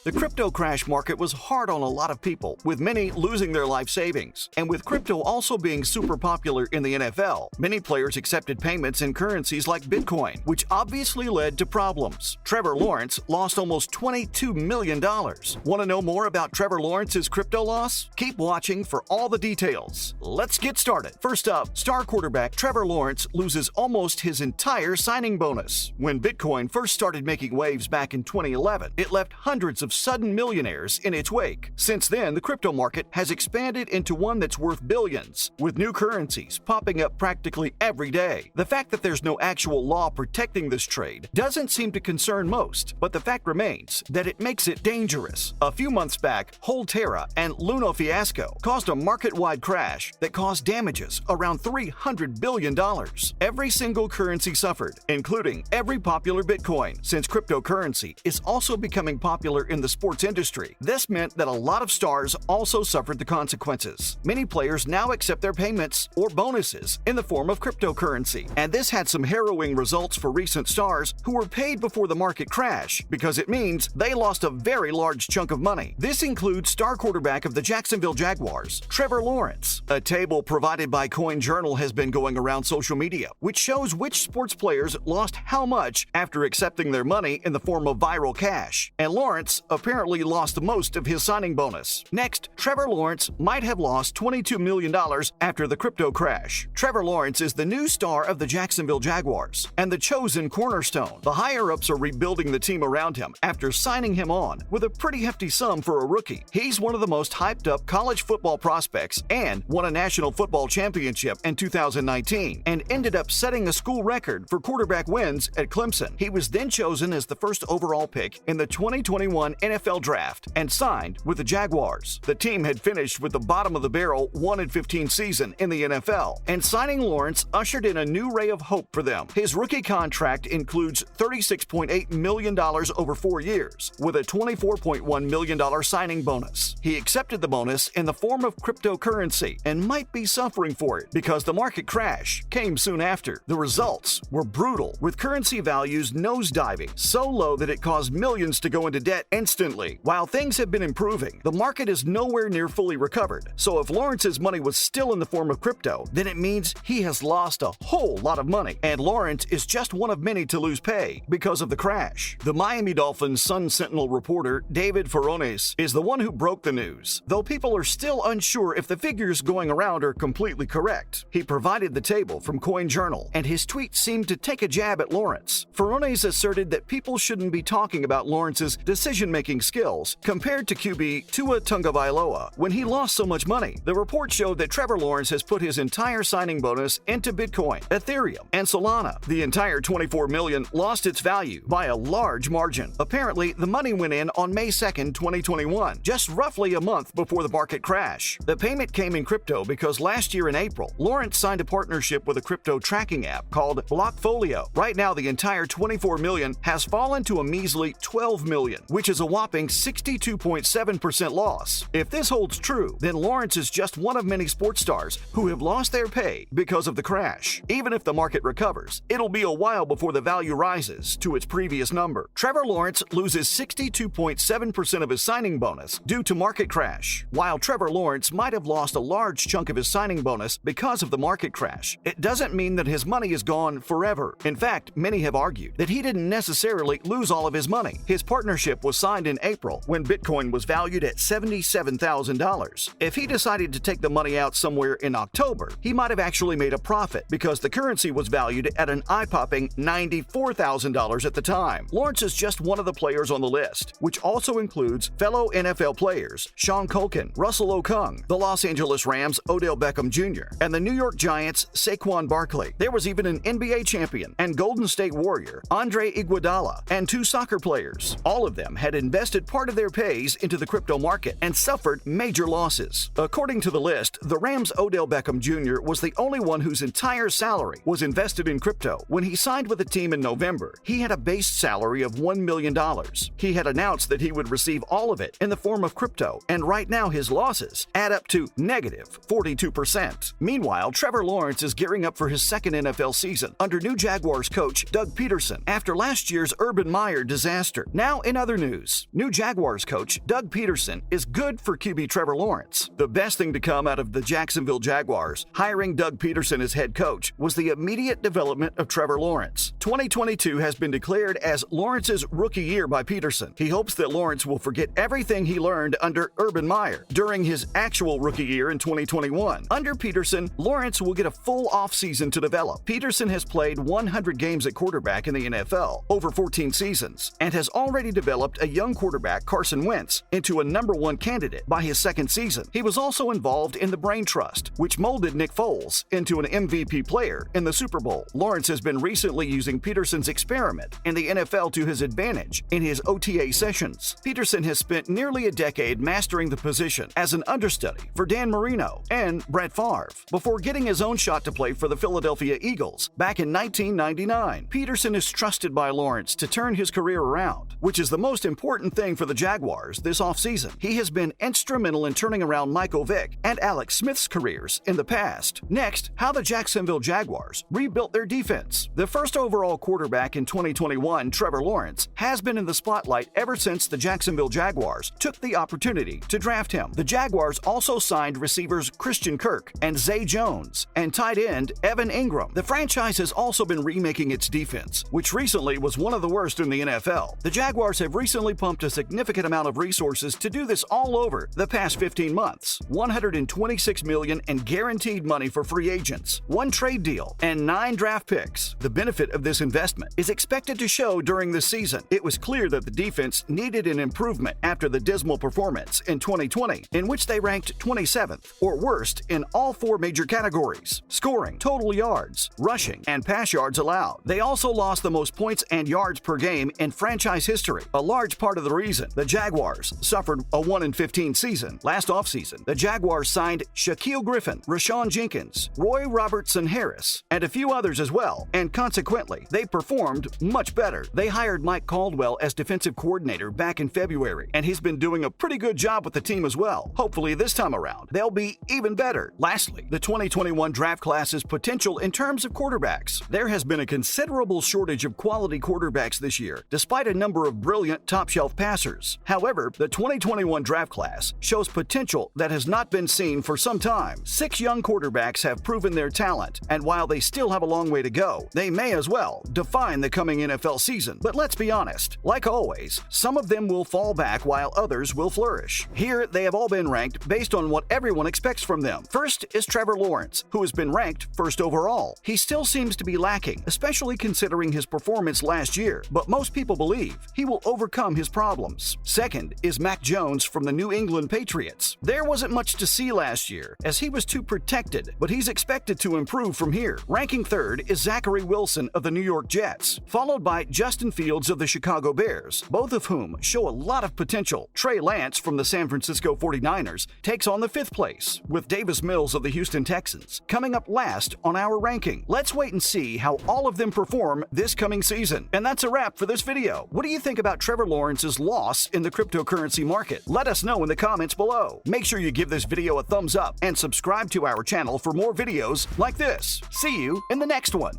The crypto crash market was hard on a lot of people, with many losing their life savings. And with crypto also being super popular in the NFL, many players accepted payments in currencies like Bitcoin, which obviously led to problems. Trevor Lawrence lost almost $22 million. Want to know more about Trevor Lawrence's crypto loss? Keep watching for all the details. Let's get started. First up, star quarterback Trevor Lawrence loses almost his entire signing bonus. When Bitcoin first started making waves back in 2011, it left hundreds of sudden millionaires in its wake. Since then, the crypto market has expanded into one that's worth billions, with new currencies popping up practically every day. The fact that there's no actual law protecting this trade doesn't seem to concern most, but the fact remains that it makes it dangerous. A few months back, Whole Terra and Luna fiasco caused a market-wide crash that caused damages around $300 billion. Every single currency suffered, including every popular Bitcoin, since cryptocurrency is also becoming popular in the sports industry. This meant that a lot of stars also suffered the consequences. Many players now accept their payments or bonuses in the form of cryptocurrency, and this had some harrowing results for recent stars who were paid before the market crash, because it means they lost a very large chunk of money. This includes star quarterback of the Jacksonville Jaguars, Trevor Lawrence. A table provided by CoinJournal has been going around social media, which shows which sports players lost how much after accepting their money in the form of viral cash, and Lawrence apparently lost most of his signing bonus. Next, Trevor Lawrence might have lost $22 million after the crypto crash. Trevor Lawrence is the new star of the Jacksonville Jaguars and the chosen cornerstone. The higher-ups are rebuilding the team around him after signing him on with a pretty hefty sum for a rookie. He's one of the most hyped-up college football prospects and won a national football championship in 2019 and ended up setting a school record for quarterback wins at Clemson. He was then chosen as the first overall pick in the 2021 NFL Draft and signed with the Jaguars. The team had finished with the bottom of the barrel 1-15 season in the NFL, and signing Lawrence ushered in a new ray of hope for them. His rookie contract includes $36.8 million over 4 years, with a $24.1 million signing bonus. He accepted the bonus in the form of cryptocurrency and might be suffering for it because the market crash came soon after. The results were brutal, with currency values nosediving so low that it caused millions to go into debt instantly. While things have been improving, the market is nowhere near fully recovered. So if Lawrence's money was still in the form of crypto, then it means he has lost a whole lot of money, and Lawrence is just one of many to lose pay because of the crash. The Miami Dolphins Sun Sentinel reporter David Furones is the one who broke the news, though people are still unsure if the figures going around are completely correct. He provided the table from CoinJournal, and his tweet seemed to take a jab at Lawrence. Furones asserted that people shouldn't be talking about Lawrence's decision-making skills compared to QB Tua Tagovailoa when he lost so much money. The report showed that Trevor Lawrence has put his entire signing bonus into Bitcoin, Ethereum, and Solana. The entire $24 million lost its value by a large margin. Apparently, the money went in on May 2nd, 2021, just roughly a month before the market crash. The payment came in crypto because last year in April, Lawrence signed a partnership with a crypto tracking app called Blockfolio. Right now, the entire $24 million has fallen to a measly $12 million, which is a whopping 62.7% loss. If this holds true, then Lawrence is just one of many sports stars who have lost their pay because of the crash. Even if the market recovers, it'll be a while before the value rises to its previous number. Trevor Lawrence loses 62.7% of his signing bonus due to market crash. While Trevor Lawrence might have lost a large chunk of his signing bonus because of the market crash, it doesn't mean that his money is gone forever. In fact, many have argued that he didn't necessarily lose all of his money. His partnership was signed in April when Bitcoin was valued at $77,000. If he decided to take the money out somewhere in October, he might have actually made a profit because the currency was valued at an eye-popping $94,000 at the time. Lawrence is just one of the players on the list, which also includes fellow NFL players Sean Culkin, Russell Okung, the Los Angeles Rams' Odell Beckham Jr., and the New York Giants' Saquon Barkley. There was even an NBA champion and Golden State Warrior, Andre Iguodala, and 2 soccer players. All of them had invested part of their pays into the crypto market and suffered major losses. According to the list, the Rams' Odell Beckham Jr. was the only one whose entire salary was invested in crypto. When he signed with the team in November, he had a base salary of $1 million. He had announced that he would receive all of it in the form of crypto, and right now his losses add up to negative 42%. Meanwhile, Trevor Lawrence is gearing up for his second NFL season under new Jaguars coach Doug Peterson after last year's Urban Meyer disaster. Now, in other news, news. New Jaguars coach Doug Peterson is good for QB Trevor Lawrence. The best thing to come out of the Jacksonville Jaguars hiring Doug Peterson as head coach was the immediate development of Trevor Lawrence. 2022 has been declared as Lawrence's rookie year by Peterson. He hopes that Lawrence will forget everything he learned under Urban Meyer during his actual rookie year in 2021. Under Peterson, Lawrence will get a full offseason to develop. Peterson has played 100 games at quarterback in the NFL over 14 seasons and has already developed a young quarterback, Carson Wentz, into a #1 candidate by his second season. He was also involved in the Brain Trust, which molded Nick Foles into an MVP player in the Super Bowl. Lawrence has been recently using Peterson's experiment in the NFL to his advantage in his OTA sessions. Peterson has spent nearly a decade mastering the position as an understudy for Dan Marino and Brett Favre before getting his own shot to play for the Philadelphia Eagles back in 1999. Peterson is trusted by Lawrence to turn his career around, which is the most important thing for the Jaguars this offseason. He has been instrumental in turning around Michael Vick and Alex Smith's careers in the past. Next, how the Jacksonville Jaguars rebuilt their defense. The first overall quarterback in 2021, Trevor Lawrence, has been in the spotlight ever since the Jacksonville Jaguars took the opportunity to draft him. The Jaguars also signed receivers Christian Kirk and Zay Jones and tight end Evan Ingram. The franchise has also been remaking its defense, which recently was one of the worst in the NFL. The Jaguars have recently pumped a significant amount of resources to do this all over the past 15 months. $126 million in guaranteed money for free agents, 1 trade deal, and 9 draft picks. The benefit of this investment is expected to show during the season. It was clear that the defense needed an improvement after the dismal performance in 2020, in which they ranked 27th or worst in all 4 major categories: scoring, total yards, rushing, and pass yards allowed. They also lost the most points and yards per game in franchise history. A large part of the reason the Jaguars suffered a 1-15 season. Last offseason, the Jaguars signed Shaquille Griffin, Rashawn Jenkins, Roy Robertson Harris, and a few others as well, and consequently, they performed much better. They hired Mike Caldwell as defensive coordinator back in February, and he's been doing a pretty good job with the team as well. Hopefully this time around, they'll be even better. Lastly, the 2021 draft class's potential in terms of quarterbacks. There has been a considerable shortage of quality quarterbacks this year, despite a number of brilliant top-shelf passers. However, the 2021 draft class shows potential that has not been seen for some time. 6 young quarterbacks have proven their talent, and while they still have a long way to go, they may as well define the coming NFL season. But let's be honest, like always, some of them will fall back while others will flourish. Here, they have all been ranked based on what everyone expects from them. First is Trevor Lawrence, who has been ranked first overall. He still seems to be lacking, especially considering his performance last year, but most people believe he will overcome his problems. Second is Mac Jones from the New England Patriots. There wasn't much to see last year, as he was too protected, but he's expected to improve from here. Ranking third is Zachary Wilson of the New York Jets, followed by Justin Fields of the Chicago Bears, both of whom show a lot of potential. Trey Lance from the San Francisco 49ers takes on the 5th place, with Davis Mills of the Houston Texans coming up last on our ranking. Let's wait and see how all of them perform this coming season. And that's a wrap for this video. What do you think about Trevor Lawrence's loss in the cryptocurrency market? Let us know in the comments below. Make sure you give this video a thumbs up and subscribe to our channel for more videos like this. See you in the next one.